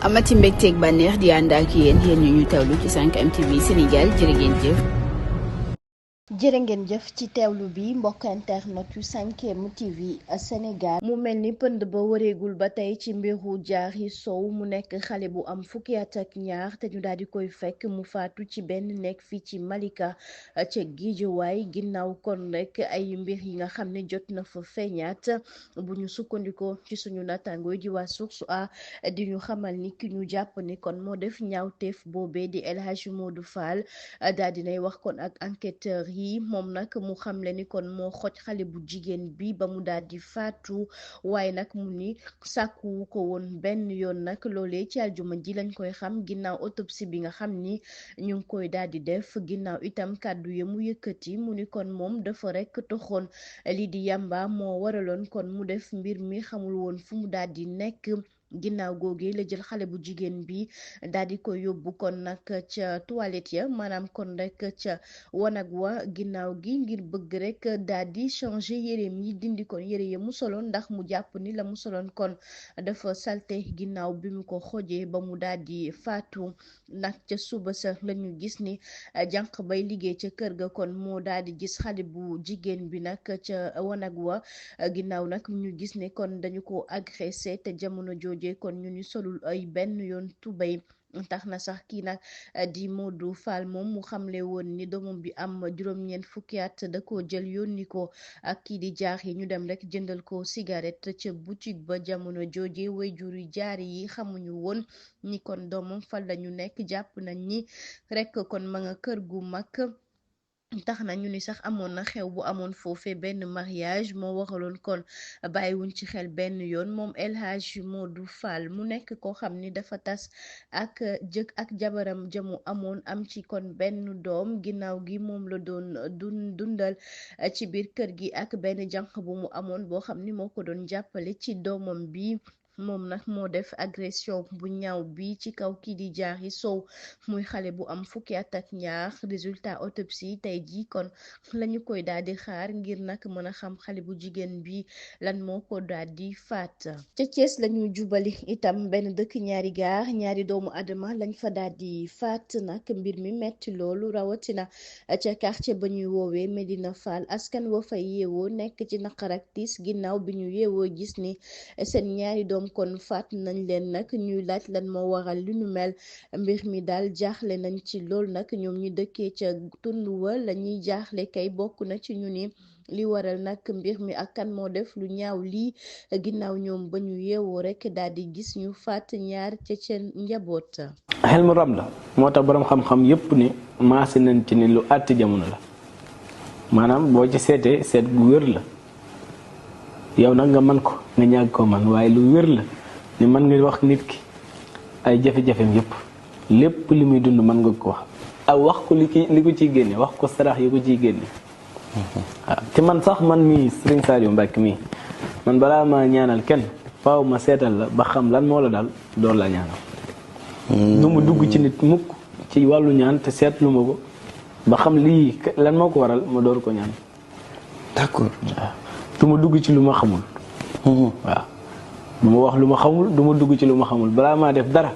amati mbégteeg bànneex di ànd ak yéen ñu tawlu ci 5M TV Sénégal jërë ngeen jëf. jërë ngeen jëf ci teewlu bi mbokk internet yu 5M TV Sénégal mu mel ni pënd ba wareegul ba tey ci mbiru Diary Sow mu nekk xale bu am fukki at ak ñaar te ñu daal di koy fekk mu faatu ci benn nekk fii ci Malika ca Guédiawaye ginnaaw kon rek ay mbir yi nga xam ne jot na fa feeñaat bu ñu sukkandikoo ci suñu nattaangoo di waa Source A di ñu xamal ni ki ñu jàpp ni kon moo def ñaawteef boobee di El Hadji Modou Fall daal dinay wax kon ak enquêteur yi moom nag mu xamle ni kon moo xoj xale bu jigéen bi ba mu daal di faatu waaye nag mu ni sàkkuwu ko woon benn yoon nag loolee ci aljuma ji lañ koy xam ginnaaw autopsie bi nga xam ni ñu ngi koy daal di def ginnaaw itam kàddu ya mu yëkkati mu ni kon moom dafa rek toxoon lii di yàmba moo waraloon kon mu def mbir mi xamul woon fu mu daal di nekk. ginnaaw googee la jël xale bu jigéen bi daal di ko yóbbu kon nag ca toilette ya maanaam kon rek ca wanag wa ginnaaw gi ngir bëgg rek daal di changer yéreem yi dindi kon yére ya mu soloon ndax mu jàpp ni la mu soloon kon dafa salte ginnaaw bi mu ko xojee ba mu daal di faatu nag ca suba sa lañu gis ni jànq bay liggéey ca kër ga kon moo daal di gis xale bu jigéen bi nag ca wanag wa ginnaaw nag ñu gis ne kon dañu ko agressé te jamono jooju kon ñu ni solul ay benn yoon tubéy tax na sax kii nag di Modou Fall moom mu xamle woon ni doomam bi am juróom-ñeent fukki at da koo jël yónni ko ak kii di Diary ñu dem rek jëndal ko cigarette ca boutique ba jamono jooje waajur yu Diary yi xamuñu woon ni kon doomam fan la ñu nekk jàpp nañ ni rek kon ma nga kër gu mag. tax na ñu ni sax amoon na xew bu amoon foofe benn mariage moo waxaloon kon bàyyiwuñ ci xel benn yoon moom El Hadji Modou Fall mu nekk koo xam ni dafa tas ak jabaram jamu amoon am ci kon benn doom ginnaaw gi moom la doon dundal ci biir kër gi ak benn jànq bu mu amoon boo xam ni moo ko doon jàppale ci doomam bi moom nag moo def agression bu ñaaw bi ci kaw kii di Diary Sow muy xale bu am fukki at ak ñaar résultat autopsie tey jii kon lañu koy daal di xaar ngir nag mën a xam xale bu jigéen bi lan moo ko daal di faat. ca Thiès lañu jubali itam benn dëkk ñaari gaar ñaari doomu adama lañ fa daal di faat nag mbir mi metti loolu rawatina ca quartier ba ñuy woowee Medina Fall askan wa fay yeewoo nekk ci naqar ak tiis ginnaaw bi ñu yeewoo gis ni seen ñaari doom kon faat nañ leen nag ñuy laaj lan moo waral lu nu mel mbir mi daal jaaxle nañ ci lool nag ñoom ñu dëkkee ca tund wa la ñuy jaaxle kay bokk na ci ñu ni li waral nag mbir mi ak kan moo def lu ñaaw lii ginnaaw ñoom ba ñu yeewoo rek daal di gis ñu faat ñaar ca seen njaboot. xel mu rab la moo tax boroom xam-xam yépp ni maase nañ ci ni lu àtti jamono la maanaam boo ci seetee seet gu wér la yow nag nga man ko nga ñàgg ko man waaye lu wér la ni mën nga wax nit ki ay jafe-jafeem yépp lépp li muy dund mën nga ko wax ak wax ko li ko ciy génne wax ko sarax yi ko ciy génne waaw te man sax man mii Serigne Saliou Mbacke mii man balaa ma ñaanal kenn faaw ma seetal la ba xam lan moo la dal door la ñaanal du mu dugg ci nit mukk ci wàllu ñaan te seetlu ma ko ba xam lii lan moo ko waral ma door ko ñaan d'accord waaw du ma dugg ci lu ma xamul waaw du ma wax lu ma xamul du ma dugg ci lu ma xamul balaa maa def dara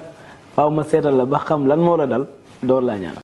faaw ma seetal la ba xam lan moo la dal door laa ñaan